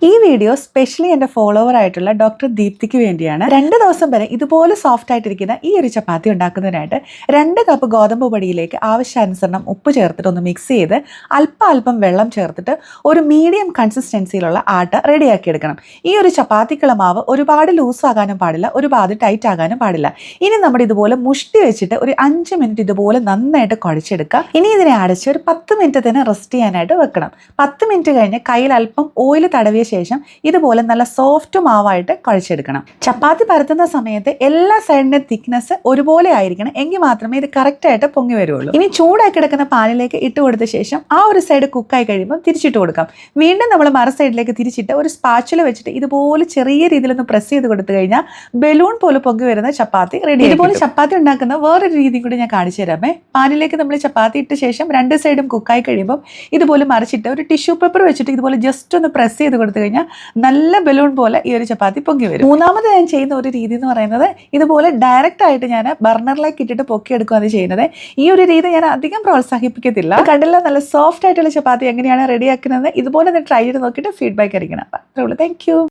ഈ video specially എൻ്റെ follower ആയിട്ടുള്ള ഡോക്ടർ ദീപ്തിക്ക് വേണ്ടിയാണ്. 2 ദിവസം വരെ ഇതുപോലെ സോഫ്റ്റ് ആയിട്ടിരിക്കുന്ന ഈ ഒരു ചപ്പാത്തി ഉണ്ടാക്കുന്നതിനായിട്ട് 2 കപ്പ് ഗോതമ്പ് പൊടിയിലേക്ക് ആവശ്യാനുസരണം ഉപ്പ് ചേർത്തിട്ട് ഒന്ന് മിക്സ് ചെയ്ത് അല്പം വെള്ളം ചേർത്തിട്ട് ഒരു മീഡിയം കൺസിസ്റ്റൻസിയിലുള്ള ആട്ട റെഡിയാക്കി എടുക്കണം. ഈ ഒരു ചപ്പാത്തിക്കുള്ള മാവ് ഒരുപാട് ലൂസ് ആകാനും പാടില്ല, ഒരുപാട് ടൈറ്റ് ആകാനും പാടില്ല. ഇനി നമ്മുടെ ഇതുപോലെ മുഷ്ടി വെച്ചിട്ട് ഒരു 5 മിനിറ്റ് ഇതുപോലെ നന്നായിട്ട് കുഴച്ചെടുക്കുക. ഇനി ഇതിനെ അടച്ച് ഒരു 10 മിനിറ്റ് തന്നെ റെസ്റ്റ് ചെയ്യാനായിട്ട് വെക്കണം. 10 മിനിറ്റ് കഴിഞ്ഞ് കയ്യിൽ അല്പം ഓയിൽ തടവിയ ശേഷം ഇതുപോലെ നല്ല സോഫ്റ്റ് മാവായിട്ട് കുഴച്ചെടുക്കണം. ചപ്പാത്തി പരത്തുന്ന സമയത്ത് എല്ലാ സൈഡിന്റെ തിക്നെസ് ഒരുപോലെ ആയിരിക്കണം, എങ്കിൽ മാത്രമേ ഇത് കറക്റ്റ് ആയിട്ട് പൊങ്ങി വരുള്ളൂ. ഇനി ചൂടായി കിടക്കുന്ന പാനിലേക്ക് ഇട്ട് കൊടുത്ത ശേഷം ആ ഒരു സൈഡ് കുക്കായി കഴിയുമ്പോൾ തിരിച്ചിട്ട് കൊടുക്കാം. വീണ്ടും നമ്മൾ മറു സൈഡിലേക്ക് തിരിച്ചിട്ട് ഒരു സ്പാച്ചുല വെച്ചിട്ട് ഇതുപോലെ ചെറിയ രീതിയിലൊന്ന് പ്രസ് ചെയ്ത് കൊടുത്തു കഴിഞ്ഞാൽ ബലൂൺ പോലെ പൊങ്ങി വരുന്ന ചപ്പാത്തി റെഡി. ഇതുപോലെ ചപ്പാത്തി ഉണ്ടാക്കുന്ന വേറൊരു രീതി കൂടി ഞാൻ കാണിച്ചു തരാമേ. പാനിലേക്ക് നമ്മൾ ചപ്പാത്തി ഇട്ട ശേഷം 2 സൈഡും കുക്കായി കഴിയുമ്പോൾ ഇതുപോലെ മറിച്ചിട്ട് ഒരു ടിഷ്യൂ പേപ്പർ വെച്ചിട്ട് ഇതുപോലെ ജസ്റ്റ് ഒന്ന് പ്രസ് ചെയ്ത് കൊടുത്തു കഴിഞ്ഞാൽ നല്ല ബലൂൺ പോലെ ഈ ഒരു ചപ്പാത്തി പൊങ്ങി വരും. മൂന്നാമത് ഞാൻ ചെയ്യുന്ന ഒരു രീതി എന്ന് പറയുന്നത് ഇതുപോലെ ഡയറക്റ്റ് ആയിട്ട് ഞാൻ ബർണറിലേക്ക് ഇട്ടിട്ട് പൊക്കിയെടുക്കുകയാണ് ചെയ്യുന്നത്. ഈ ഒരു രീതി ഞാൻ അധികം പ്രോത്സാഹിപ്പിക്കത്തില്ല. കണ്ടില്ല, നല്ല സോഫ്റ്റ് ആയിട്ടുള്ള ചപ്പാത്തി എങ്ങനെയാണ് റെഡിയാക്കുന്നത്. ഇതുപോലെ ഒന്ന് ട്രൈ ചെയ്ത് നോക്കിയിട്ട് ഫീഡ്ബാക്ക് അറിയിക്കണം. അത്രേ ഉള്ളൂ. Thank you.